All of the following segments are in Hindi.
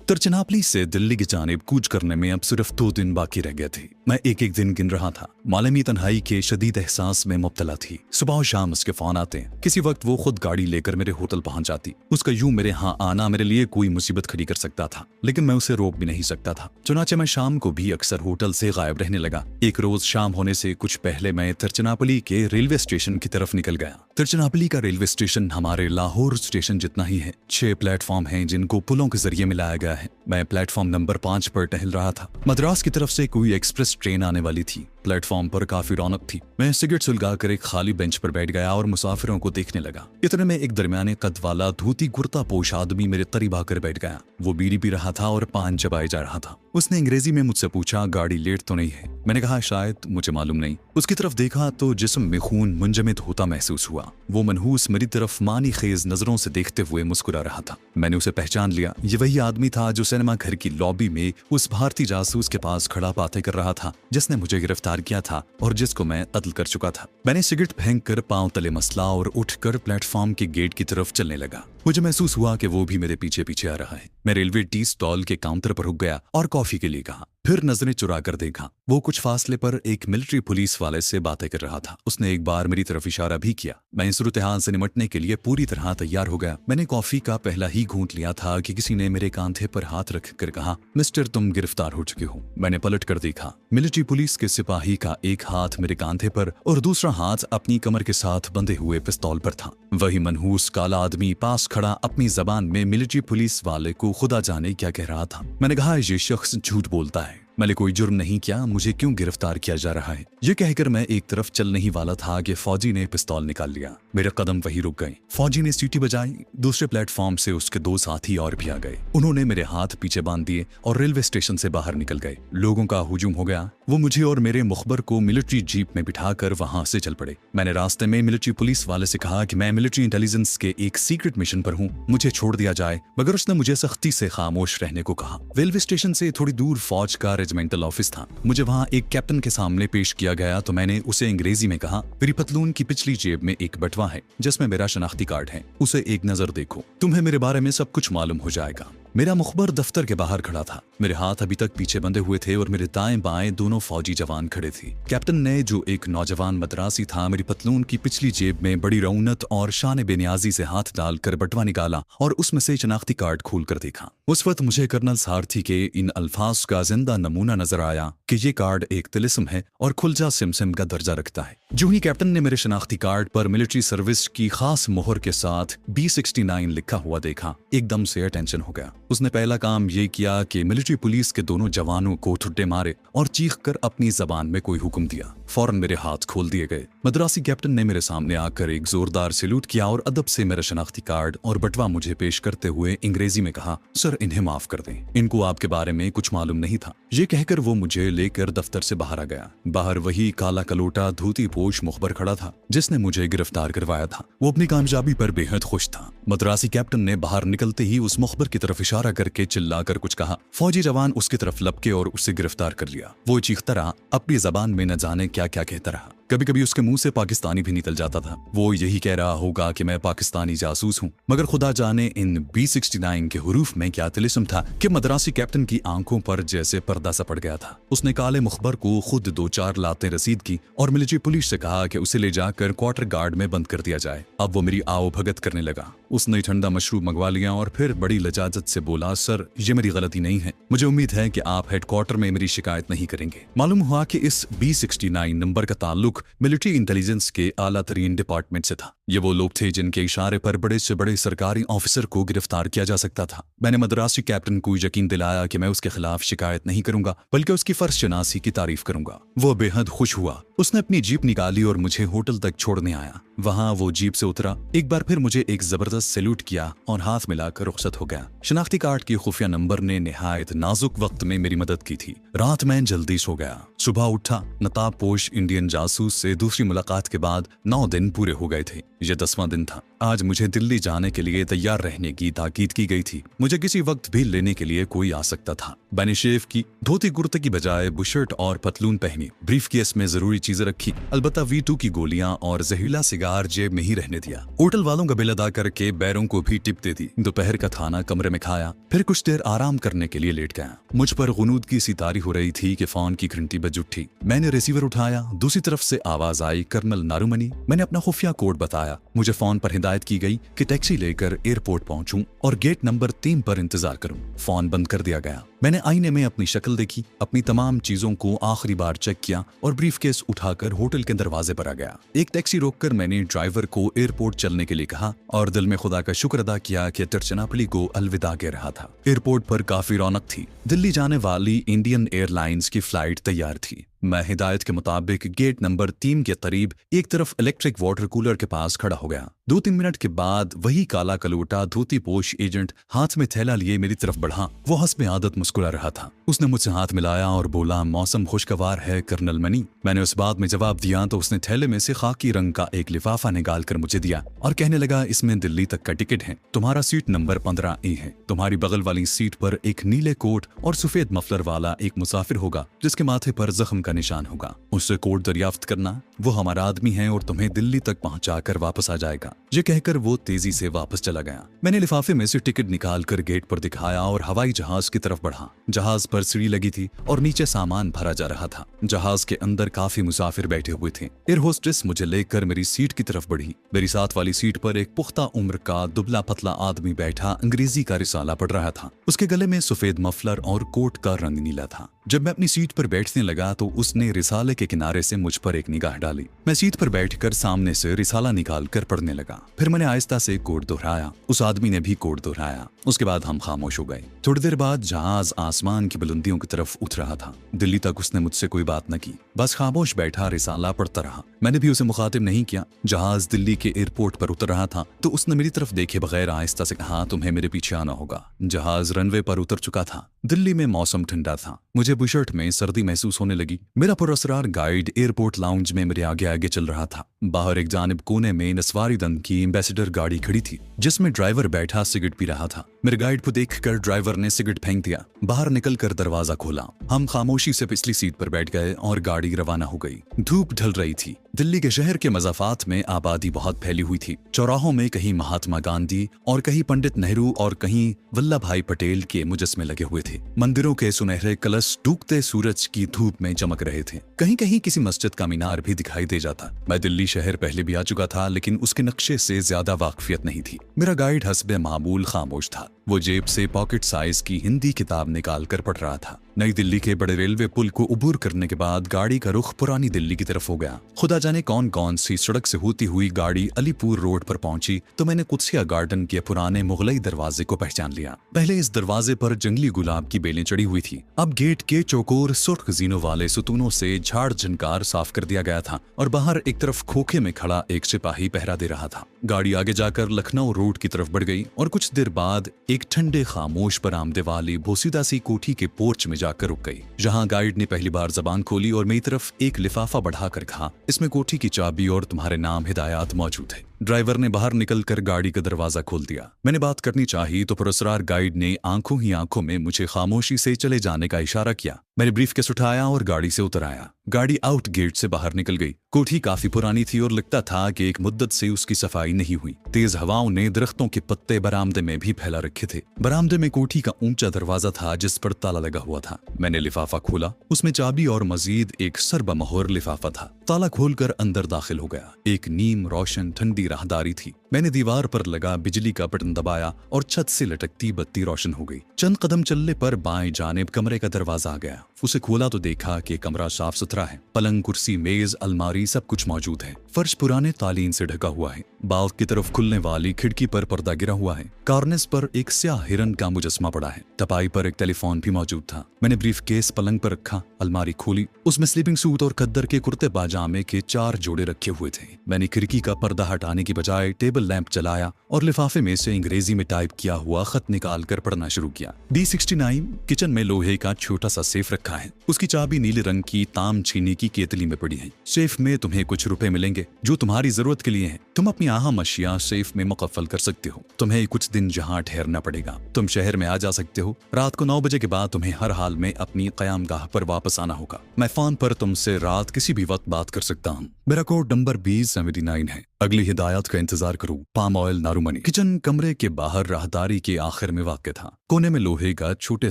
तिरुचिनापली से दिल्ली की जानिब कूच करने में अब सिर्फ 2 दिन बाकी रह गए थे। मैं एक एक दिन गिन रहा था। मालमी तन्हाई के शदीद एहसास में मुब्तला थी। सुबह और शाम उसके फोन आते। किसी वक्त वो खुद गाड़ी लेकर मेरे होटल पहुंच जाती। उसका यूं मेरे यहाँ आना मेरे लिए कोई मुसीबत खड़ी कर सकता था, लेकिन मैं उसे रोक भी नहीं सकता था। चुनाचे मैं शाम को भी अक्सर होटल से गायब रहने लगा। एक रोज शाम होने से कुछ पहले मैं तिरुचिनापली के रेलवे स्टेशन की तरफ निकल गया। तिरुचिनापली का रेलवे स्टेशन हमारे लाहौर स्टेशन जितना ही है। 6 प्लेटफॉर्म हैं जिनको पुलों के जरिए मिलाया गया है। मैं प्लेटफॉर्म नंबर 5 पर टहल रहा था। मद्रास की तरफ से कोई एक्सप्रेस ट्रेन आने वाली थी। प्लेटफॉर्म पर काफी रौनक थी। मैं सिगरेट सुलगाकर एक खाली बेंच पर बैठ गया और मुसाफिरों को देखने लगा। इतने में एक दरमियाने कद वाला धोती कुर्ता पोश आदमी मेरे करीब आकर बैठ गया। वो बीड़ी पी रहा था और पान चबाए जा रहा था। उसने अंग्रेजी में मुझसे पूछा, गाड़ी लेट तो नहीं है? मैंने कहा, शायद, मुझे मालूम नहीं। उसकी तरफ देखा तो जिस्म में खून मुंजमद होता महसूस हुआ। वो मनहूस मेरी तरफ मानी खेज नजरों से देखते हुए मुस्कुरा रहा था। मैंने उसे पहचान लिया। ये वही आदमी था जो सिनेमा घर की लॉबी में उस भारतीय जासूस के पास खड़ा बातें कर रहा था, जिसने मुझे गिरफ्तार किया था और जिसको मैं कत्ल कर चुका था। मैंने सिगरेट फेंक कर पांव तले मसला और उठकर प्लेटफॉर्म के गेट की तरफ चलने लगा। मुझे महसूस हुआ कि वो भी मेरे पीछे पीछे आ रहा है। मैं रेलवे टी स्टॉल के काउंटर पर रुक गया और कॉफी के लिए कहा। फिर नजरें चुरा कर देखा। वो कुछ फासले पर एक मिलिट्री पुलिस वाले से बातें कर रहा था। उसने एक बार मेरी तरफ इशारा भी किया। मैं इस सूरत-ए-हाल से निमटने के लिए पूरी तरह तैयार हो गया। मैंने कॉफी का पहला ही घूंट लिया था कि किसी ने मेरे कांधे पर हाथ रख कर कहा, मिस्टर, तुम गिरफ्तार हो चुके हो। मैंने पलट कर देखा। मिलिट्री पुलिस के सिपाही का एक हाथ मेरे कांधे पर और दूसरा हाथ अपनी कमर के साथ बंधे हुए पिस्तौल पर था। वही मनहूस काला आदमी पास खड़ा अपनी जबान में मिलिट्री पुलिस वाले को खुदा जाने क्या कह रहा था। मैंने कहा, ये शख्स झूठ बोलता है। मैंने कोई जुर्म नहीं किया, मुझे क्यों गिरफ्तार किया जा रहा है? ये कहकर मैं एक तरफ चलने ही वाला था कि फौजी ने पिस्तौल निकाल लिया। मेरे कदम वहीं रुक गए। फौजी ने सीटी बजाई। दूसरे प्लेटफॉर्म से उसके 2 साथी और भी आ गए। उन्होंने मेरे हाथ पीछे बांध दिए और रेलवे स्टेशन से बाहर निकल गए। लोगों का हुजूम हो गया। वो मुझे और मेरे मुखबर को मिलिट्री जीप में बिठाकर वहां से चल पड़े। मैंने रास्ते में मिलिट्री पुलिस वाले से कहा कि मैं मिलिट्री इंटेलिजेंस के एक सीक्रेट मिशन पर हूँ, मुझे छोड़ दिया जाए, मगर उसने मुझे सख्ती से खामोश रहने को कहा। रेलवे स्टेशन से थोड़ी दूर फौज का रेजिमेंटल ऑफिस था। मुझे वहां एक कैप्टन के सामने पेश किया गया तो मैंने उसे अंग्रेजी में कहा, मेरी पतलून की पिछली जेब में एक बटवा है जिसमें मेरा शनाख्ती कार्ड है, उसे एक नजर देखो, तुम्हें मेरे बारे में सब कुछ मालूम हो जाएगा। मेरा मुखबर दफ्तर के बाहर खड़ा था। मेरे हाथ अभी तक पीछे बंधे हुए थे और मेरे दाएं बाएं दोनों फौजी जवान खड़े थे। कैप्टन ने, जो एक नौजवान मद्रासी था, मेरी पतलून की पिछली जेब में बड़ी रौनक और शान बेनियाजी से हाथ डालकर बटवा निकाला और उसमें से शनाख्ती कार्ड खोल कर देखा। उस वक्त मुझे कर्नल सारथी के इन अल्फाज का जिंदा नमूना नजर आया कि ये कार्ड एक तिलिस्म है और खुलजा सिमसिम का दर्जा रखता है। जो ही कैप्टन ने मेरे शनाख्ती कार्ड पर मिलिट्री सर्विस की खास मोहर के साथ B69 लिखा हुआ देखा, एकदम से अटेंशन हो गया। उसने पहला काम ये किया कि मिलिट्री पुलिस के दोनों जवानों को ठुड्डे मारे और चीख कर अपनी जबान में कोई हुक्म दिया। फौरन मेरे हाथ खोल दिए गए। मद्रासी कैप्टन ने मेरे सामने आकर एक जोरदार सैल्यूट किया और अदब से मेरा शनाख्ती कार्ड और बटवा मुझे पेश करते हुए अंग्रेजी में कहा, सर, इन्हें माफ कर दें, इनको आपके बारे में कुछ मालूम नहीं था। ये कहकर वो मुझे लेकर दफ्तर से बाहर आ गया। बाहर वही काला कलोटा धोती पोश मुखबर खड़ा था जिसने मुझे गिरफ्तार करवाया था। वो अपनी कामयाबी पर बेहद खुश था। मद्रासी कैप्टन ने बाहर निकलते ही उस मुखबर की तरफ इशारा करके चिल्लाकर कुछ कहा। फौजी जवान उसकी तरफ लपके और उसे गिरफ्तार कर लिया। वो चीखता रहा, अपनी जबान में न जाने क्या क्या कहता रहा। कभी कभी उसके मुंह से पाकिस्तानी भी निकल जाता था। वो यही कह रहा होगा कि मैं पाकिस्तानी जासूस हूँ, मगर खुदा जाने इन B69 के हुरूफ में क्या तिलिस्म था कि मद्रासी कैप्टन की आंखों पर जैसे पर्दा सा पड़ गया था। उसने काले मुखबर को खुद 2-4 लातें रसीद की और मिलिट्री पुलिस से कहा कि उसे ले जाकर क्वार्टर गार्ड में बंद कर दिया जाए। अब वो मेरी आओ भगत करने लगा। उसने ठंडा मशरूब मंगवा लिया और फिर बड़ी लजाजत से बोला, सर, ये मेरी गलती नहीं है, मुझे उम्मीद है कि आप हेडक्वार्टर में मेरी शिकायत नहीं करेंगे। मालूम हुआ कि इस B69 नंबर का ताल्लुक मिलिट्री इंटेलिजेंस के आला तरीन डिपार्टमेंट से था। ये वो लोग थे जिनके इशारे पर बड़े से बड़े सरकारी ऑफिसर को गिरफ्तार किया जा सकता था। मैंने मद्रासी कैप्टन को यकीन दिलाया कि मैं उसके खिलाफ शिकायत नहीं करूंगा, बल्कि उसकी फर्शनासी की तारीफ करूंगा। वो बेहद खुश हुआ। उसने अपनी जीप निकाली और मुझे होटल तक छोड़ने आया। वहां वो जीप से उतरा, एक बार फिर मुझे एक जबरदस्त सैल्यूट किया और हाथ मिलाकर रुखसत हो गया। शनाख्ती कार्ड की खुफिया नंबर ने निहायत नाजुक वक्त में मेरी मदद की थी। रात में जल्दी सो गया। सुबह उठा। नकाब पोश इंडियन जासूस से दूसरी मुलाकात के बाद 9 दिन पूरे हो गए थे। यह 10वां दिन था। आज मुझे दिल्ली जाने के लिए तैयार रहने की ताकीद की गई थी। मुझे किसी वक्त भी लेने के लिए कोई आ सकता था। मैंने शेव की, धोती कुर्ते की बजाय बुशर्ट और पतलून पहनी। ब्रीफ केस में जरूरी चीजें रखी, अलबत्ता V2 की गोलियां और जहरीला सिगार जेब में ही रहने दिया। होटल वालों का बिल अदा करके बैरों को भी टिप दे दी। दोपहर का खाना कमरे में खाया, फिर कुछ देर आराम करने के लिए लेट गया। मुझ पर गुनूद की सी तारी हो रही थी कि फोन की घंटी बज उठी। मैंने रिसीवर उठाया, दूसरी तरफ से आवाज आई, कर्नल नारुमनी। मैंने अपना खुफिया कोड बताया। मुझे फोन पर हिदायत की गई कि टैक्सी लेकर एयरपोर्ट पहुंचूं और गेट नंबर 3 पर इंतजार करूं। फोन बंद कर दिया गया। मैंने आईने में अपनी शक्ल देखी, अपनी तमाम चीजों को आखिरी बार चेक किया और ब्रीफकेस उठाकर होटल के दरवाजे पर आ गया। एक टैक्सी रोककर मैंने ड्राइवर को एयरपोर्ट चलने के लिए कहा और दिल में खुदा का शुक्र अदा किया कि तिरुचिरापल्ली को अलविदा कह रहा था। एयरपोर्ट पर काफी रौनक थी। दिल्ली जाने वाली इंडियन एयरलाइंस की फ्लाइट तैयार थी। मैं हिदायत के मुताबिक गेट नंबर 3 के करीब एक तरफ इलेक्ट्रिक वाटर कूलर के पास खड़ा हो गया। 2-3 मिनट के बाद वही काला कलोटा धोती पोश एजेंट हाथ में थैला लिए मेरी तरफ बढ़ा। वो हस्ब आदत मुस्कुरा रहा था। उसने मुझसे हाथ मिलाया और बोला, मौसम खुशगवार है कर्नल मनी। मैंने उस बात में जवाब दिया तो उसने थैले में से खाकी रंग का एक लिफाफा निकाल कर मुझे दिया और कहने लगा, इसमें दिल्ली तक का टिकट है। तुम्हारा सीट नंबर 15A है। तुम्हारी बगल वाली सीट पर एक नीले कोट और सफेद मफलर वाला एक मुसाफिर होगा जिसके माथे पर जख्म का निशान होगा। उससे कोड दरियाफ्त करना, वो हमारा आदमी है और तुम्हें दिल्ली तक पहुंचाकर वापस आ जाएगा। ये कहकर वो तेजी से वापस चला गया। मैंने लिफाफे में से टिकट निकालकर गेट पर दिखाया और हवाई जहाज की तरफ बढ़ा। जहाज पर सीढ़ी लगी थी और नीचे सामान भरा जा रहा था। जहाज के अंदर काफी मुसाफिर बैठे हुए थे। एयर होस्टेस मुझे लेकर मेरी सीट की तरफ बढ़ी। मेरी साथ वाली सीट पर एक पुख्ता उम्र का दुबला पतला आदमी बैठा अंग्रेजी का रिसाला पढ़ रहा था। उसके गले में सफेद मफलर और कोट का रंग नीला था। जब मैं अपनी सीट पर बैठने लगा तो उसने रिसाले के किनारे से मुझ पर एक निगाह डाली। मैं सीट पर बैठकर सामने से रिसाला निकालकर पढ़ने लगा। फिर मैंने आहिस्ता से कोड दोहराया। उस आदमी ने भी कोड दोहराया। उसके बाद हम खामोश हो गए। थोड़ी देर बाद जहाज आसमान की बुलंदियों की तरफ उठ रहा था। दिल्ली तक उसने मुझसे कोई बात न की, बस खामोश बैठा रिसाला पढ़ता रहा। मैंने भी उसे मुखातिब नहीं किया। जहाज दिल्ली के एयरपोर्ट पर उतर रहा था तो उसने मेरी तरफ देखे बगैर आहिस्ता से कहा, तुम्हें मेरे पीछे आना होगा। जहाज रनवे पर उतर चुका था। दिल्ली में मौसम ठंडा था। मुझे बुशर्ट में सर्दी महसूस होने लगी। मेरा पुरअसरार गाइड एयरपोर्ट लाउंज में मेरे आगे आगे चल रहा था। बाहर एक जानिब कोने में नस्वारी दंग की एम्बेसडर गाड़ी खड़ी थी जिसमें ड्राइवर बैठा सिगरेट पी रहा था। मेरे गाइड को देखकर ड्राइवर ने सिगरेट फेंक दिया। बाहर निकलकर दरवाजा खोला। हम खामोशी से पिछली सीट पर बैठ गए और गाड़ी रवाना हो गई। धूप ढल रही थी। दिल्ली के शहर के मज़ाफात में आबादी बहुत फैली हुई थी। चौराहों में कहीं महात्मा गांधी और कहीं पंडित नेहरू और कहीं वल्लभ भाई पटेल के मुजस्मे लगे हुए थे। मंदिरों के सुनहरे कलश डूबते सूरज की धूप में चमक रहे थे। कहीं कहीं किसी मस्जिद का मीनार भी दिखाई दे जाता। मैं दिल्ली शहर पहले भी आ चुका था लेकिन उसके नक्शे से ज्यादा वाकफियत नहीं थी। मेरा गाइड हस्बे मामूल खामोश था। वो जेब से पॉकेट साइज की हिंदी किताब निकाल कर पढ़ रहा था। नई दिल्ली के बड़े रेलवे पुल को उबूर करने के बाद गाड़ी का रुख पुरानी दिल्ली की तरफ हो गया। खुदा जाने कौन कौन सी सड़क से होती हुई गाड़ी अलीपुर रोड पर पहुंची तो मैंने कुत्सिया गार्डन के पुराने मुगलई दरवाजे को पहचान लिया। पहले इस दरवाजे पर जंगली गुलाब की बेलें चढ़ी हुई थी। अब गेट के चौकोर सुर्ख जीनों वाले सुतूनों से झाड़ झनकार साफ कर दिया गया था और बाहर एक तरफ खोखे में खड़ा एक सिपाही पहरा दे रहा था। गाड़ी आगे जाकर लखनऊ रोड की तरफ बढ़ गई और कुछ देर बाद एक ठंडे खामोश बरामदे वाली बोसीदा सी कोठी के पोर्च में जाकर रुक गई। जहां गाइड ने पहली बार जबान खोली और मेरी तरफ एक लिफाफा बढ़ाकर कहा, इसमें कोठी की चाबी और तुम्हारे नाम हिदायत मौजूद है। ड्राइवर ने बाहर निकलकर गाड़ी का दरवाजा खोल दिया। मैंने बात करनी चाहिए तो पुरअसरार गाइड ने आंखों ही आंखों में मुझे खामोशी से चले जाने का इशारा किया। मैंने ब्रीफकेस उठाया और गाड़ी से उतर आया। गाड़ी आउट गेट से बाहर निकल गई। कोठी काफी पुरानी थी और लगता था कि एक मुद्दत से उसकी सफाई नहीं हुई। तेज हवाओं ने दरख्तों के पत्ते बरामदे में भी फैला रखे थे। बरामदे में कोठी का ऊंचा दरवाजा था जिस पर ताला लगा हुआ था। मैंने लिफाफा खोला। उसमें चाबी और मजीद एक सरबमोहर लिफाफा था। ताला खोलकर अंदर दाखिल हो गया। एक नीम रोशन ठंडी राहदारी थी। मैंने दीवार पर लगा बिजली का बटन दबाया और छत से लटकती बत्ती रोशन हो गई। चंद कदम चलने पर बाएं जानिब कमरे का दरवाजा आ गया। उसे खोला तो देखा कि कमरा साफ सुथरा है। पलंग, कुर्सी, मेज, अलमारी सब कुछ मौजूद है। फर्श पुराने कालीन से ढका हुआ है। बाग की तरफ खुलने वाली खिड़की पर पर्दा गिरा हुआ है। कार्निस पर एक स्याह हिरन का मुजस्मा पड़ा है। तपाई पर एक टेलीफोन भी मौजूद था। मैंने ब्रीफकेस पलंग पर रखा। अलमारी खोली। उसमें स्लीपिंग सूट और खद्दर के कुर्ते पाजामे के 4 जोड़े रखे हुए थे। मैंने खिड़की का पर्दा हटाने करने की बजाय टेबल लैंप जलाया और लिफाफे में से अंग्रेजी में टाइप किया हुआ खत निकाल कर पढ़ना शुरू किया। D69 किचन में लोहे का छोटा सा सेफ रखा है। उसकी चाबी नीले रंग की ताम छीनी की केतली में पड़ी है। सेफ में तुम्हें कुछ रुपए मिलेंगे जो तुम्हारी जरूरत के लिए हैं। तुम अपनी अहम अशिया सेफ में मुकफ्फल कर सकते हो। तुम्हें कुछ दिन जहाँ ठहरना पड़ेगा। तुम शहर में आ जा सकते हो। रात को 9 बजे के बाद तुम्हें हर हाल में अपनी क़यामगाह पर वापस आना होगा। मैं फोन पर तुमसे रात किसी भी वक्त बात कर सकता हूँ। मेरा कोड नंबर 2079 है। अगली हिदायत का इंतजार करो। Palm oil नारुमनी। किचन कमरे के बाहर राहदारी के आखिर में वाक़ था। कोने में लोहे का छोटे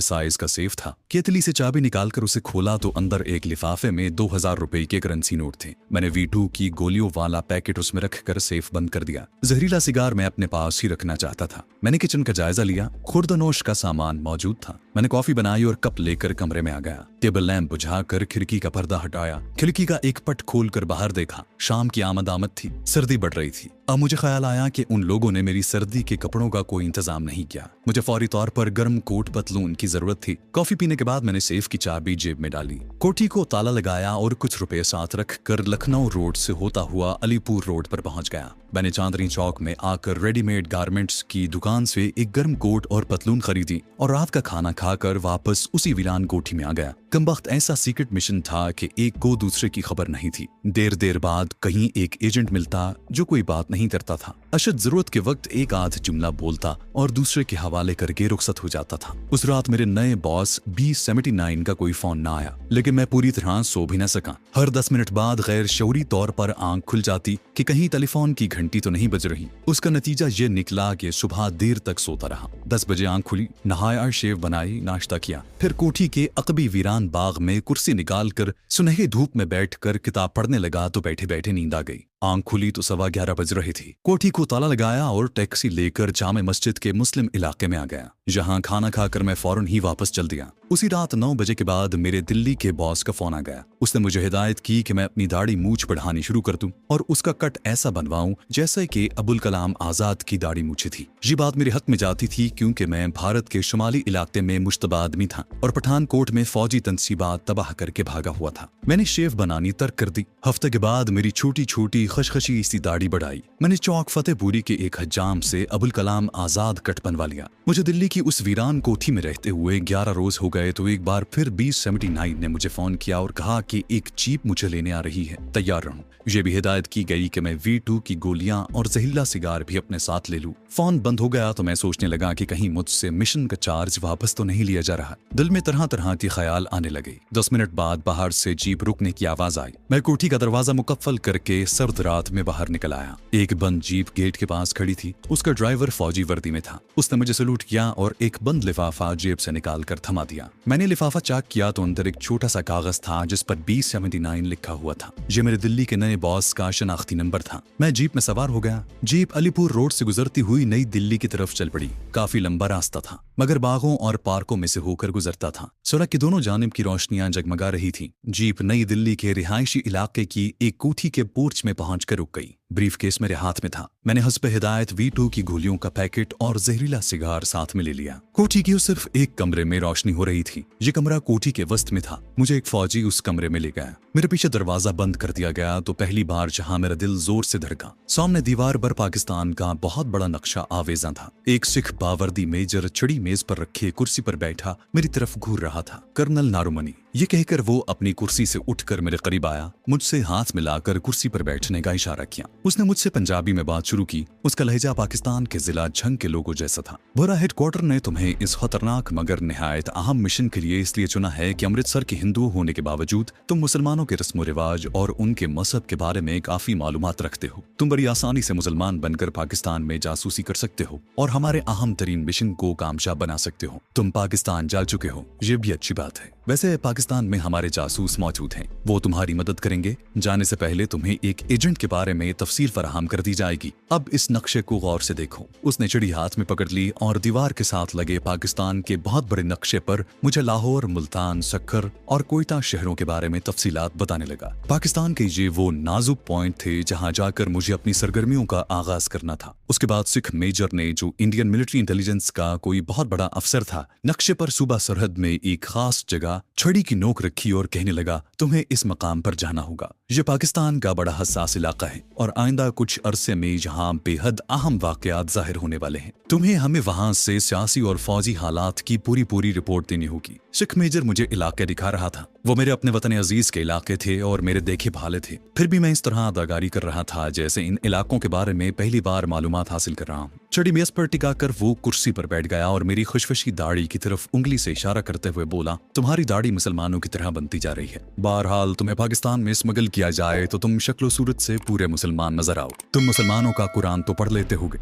साइज का सेफ था। केतली से चाबी निकालकर उसे खोला तो अंदर एक लिफाफे में 2000 रुपए के करेंसी नोट थे। मैंने V2 की गोलियों वाला पैकेट उसमें रखकर सेफ बंद कर दिया। जहरीला सिगार मैं अपने पास ही रखना चाहता था। मैंने किचन का जायजा लिया। खुर्दनोश का सामान मौजूद था। मैंने कॉफी बनाई और कप लेकर कमरे में आ गया। टेबल लैंप बुझाकर खिड़की का पर्दा हटाया। खिड़की का एक पट खोलकर बाहर देखा। शाम की आमद थी। सर्दी बढ़ रही थी। अब मुझे ख्याल आया कि उन लोगों ने मेरी सर्दी के कपड़ों का कोई इंतजाम नहीं किया। मुझे फौरी तौर पर गर्म कोट पतलून की जरूरत थी। कॉफी पीने के बाद मैंने सेफ की चाबी जेब में डाली। कोठी को ताला लगाया और कुछ रुपए साथ रख कर लखनऊ रोड से होता हुआ अलीपुर रोड पर पहुंच गया। मैंने चांदनी चौक में आकर रेडीमेड गारमेंट्स की दुकान से एक गर्म कोट और पतलून खरीदी और रात का खाना खाकर वापस उसी वीरान कोठी में आ गया। कमबख्त ऐसा सीक्रेट मिशन था कि एक को दूसरे की खबर नहीं थी। देर बाद कहीं एक एजेंट मिलता जो कोई बात नहीं करता था। अशद जरूरत के वक्त एक आध जुमला बोलता और दूसरे के हवाले करके रुखसत हो जाता था। उस रात मेरे नए बॉस B79 का कोई फोन ना आया, लेकिन मैं पूरी तरह सो भी न सका। हर 10 मिनट बाद गैर शऊरी तौर पर आंख खुल जाती कि कहीं टेलीफोन की घंटी तो नहीं बज रही। उसका नतीजा ये निकला कि सुबह देर तक सोता रहा। 10 बजे आंख खुली, नहाया, शेव बनाई, नाश्ता किया, फिर कोठी के अकबी वीरान बाग में कुर्सी निकालकर सुनहरी धूप में बैठकर किताब पढ़ने लगा तो बैठे बैठे नींद आ गई। आंख खुली तो 11:15 बज रही थी। कोठी को ताला लगाया और टैक्सी लेकर जामे मस्जिद के मुस्लिम इलाके में आ गया। जहां खाना खाकर मैं फौरन ही वापस चल दिया। उसी रात 9 बजे के बाद मेरे दिल्ली के बॉस का फोन आ गया। उसने मुझे हिदायत की कि मैं अपनी दाढ़ी मूछ बढ़ानी शुरू कर दूं और उसका कट ऐसा बनवाऊं जैसे कि अबुल कलाम आजाद की दाढ़ी मूछे थी। ये बात मेरे हक में जाती थी क्योंकि मैं भारत के शुमाली इलाके में मुश्तबा आदमी था और पठानकोट में फौजी तनसीबात तबाह करके भागा हुआ था। मैंने शेव बनानी तर्क कर दी। हफ्ते के बाद मेरी छोटी छोटी खशखशी सी दाढ़ी बढ़ाई। मैंने चौक फतेहपुरी के एक हज्जाम से अबुल कलाम आजाद कट बनवा लिया। मुझे दिल्ली की उस वीरान कोठी में रहते हुए 11 रोज हो गए तो एक बार फिर B79 ने मुझे फोन किया और कहा कि एक जीप मुझे लेने आ रही है, तैयार रहूं। ये भी हिदायत की गई कि मैं V2 की गोलियां और जहरीला सिगार भी अपने साथ ले लूं। फोन बंद हो गया तो मैं सोचने लगा कि कहीं मुझसे मिशन का चार्ज वापस तो नहीं लिया जा रहा। दिल में तरह तरह के ख्याल आने लगे। 10 मिनट बाद बाहर से जीप रुकने की आवाज आई। मैं कोठी का दरवाजा मुकफ्फल करके सर्द रात में बाहर निकल आया। एक बंद जीप गेट के पास खड़ी थी। उसका ड्राइवर फौजी वर्दी में था। उसने मुझे सलूट किया और एक बंद लिफाफा जेब से निकाल कर थमा दिया। मैंने लिफाफा चेक किया तो अंदर एक छोटा सा कागज था जिस पर B79 लिखा हुआ था। ये मेरे दिल्ली के नए बॉस का शनाख्ती नंबर था। मैं जीप में सवार हो गया। जीप अलीपुर रोड से गुजरती हुई नई दिल्ली की तरफ चल पड़ी। काफी लंबा रास्ता था मगर बागों और पार्कों में से होकर गुजरता था। सड़क के दोनों जानिब की रोशनियां जगमगा रही थी। जीप नई दिल्ली के रिहायशी इलाके की एक कोठी के पोर्च में पहुंचकर रुक गई। ब्रीफकेस मेरे हाथ में था। मैंने हस्ब हिदायत V2 की गोलियों का पैकेट और जहरीला सिगार साथ में ले लिया। कोठी की सिर्फ एक कमरे में रोशनी हो रही थी। ये कमरा कोठी के वस्त में था। मुझे एक फौजी उस कमरे में ले गया। मेरे पीछे दरवाजा बंद कर दिया गया तो पहली बार जहां मेरा दिल जोर से धड़का, सामने दीवार पर पाकिस्तान का बहुत बड़ा नक्शा आवेजा था। एक सिख बावर्दी मेजर छड़ी मेज पर रखे कुर्सी पर बैठा मेरी तरफ घूर रहा था। कर्नल नारुमनी, ये कहकर वो अपनी कुर्सी से उठकर मेरे करीब आया। मुझसे हाथ मिलाकर कुर्सी पर बैठने का इशारा किया। उसने मुझसे पंजाबी में बात शुरू की। उसका लहजा पाकिस्तान के जिला झंग के लोगों जैसा था। बोरा हेडक्वार्टर ने तुम्हें इस खतरनाक मगर निहायत अहम मिशन के लिए इसलिए चुना है कि अमृतसर के हिंदू होने के बावजूद तुम मुसलमानों के रस्म रिवाज और उनके मजहब के बारे में काफी मालूमात रखते हो। तुम बड़ी आसानी से मुसलमान बनकर पाकिस्तान में जासूसी कर सकते हो और हमारे अहम तरीन मिशन को कामयाब बना सकते हो। तुम पाकिस्तान जा चुके हो, ये भी अच्छी बात है। वैसे पाकिस्तान में हमारे जासूस मौजूद हैं, वो तुम्हारी मदद करेंगे। जाने से पहले तुम्हें एक एजेंट के बारे में तफसील फराहम कर दी जाएगी। अब इस नक्शे को गौर से देखो। उसने चिड़ी हाथ में पकड़ ली और दीवार के साथ लगे पाकिस्तान के बहुत बड़े नक्शे पर मुझे लाहौर, मुल्तान, सक्कर और कोयटा शहरों के बारे में तफसीलात बताने लगा। पाकिस्तान के ये वो नाजुक पॉइंट थे जहां जाकर मुझे अपनी सरगर्मियों का आगाज करना था। उसके बाद सिख मेजर ने, जो इंडियन मिलिट्री इंटेलिजेंस का कोई बहुत बड़ा अफसर था, नक्शे पर सूबा सरहद में एक खास जगह छड़ी की नोक रखी और कहने लगा, तुम्हें इस मकाम पर जाना होगा। यह पाकिस्तान का बड़ा हसास इलाका है और आइंदा कुछ अरसे में यहाँ बेहद अहम वाकयात जाहिर होने वाले हैं। तुम्हें हमें वहाँ से सियासी और फौजी हालात की पूरी रिपोर्ट देनी होगी। सिख मेजर मुझे इलाके दिखा रहा था। वो मेरे अपने वतन अजीज के इलाके थे और मेरे देखे भाले थे। फिर भी मैं इस तरह अदाकारी कर रहा था जैसे इन इलाकों के बारे में पहली बार मालूमात हासिल कर रहा हूँ। चढ़ी मेज पर टिकाकर वो कुर्सी पर बैठ गया और मेरी खुशफशी दाढ़ी की तरफ उंगली से इशारा करते हुए बोला, तुम्हारी दाढ़ी मुसलमानों की तरह बनती जा रही है। बहरहाल तुम्हें पाकिस्तान में स्मगल किया जाए तो तुम शक्लो सूरत से पूरे मुसलमान नजर आओ। तुम मुसलमानों का कुरान तो पढ़ लेते होगे।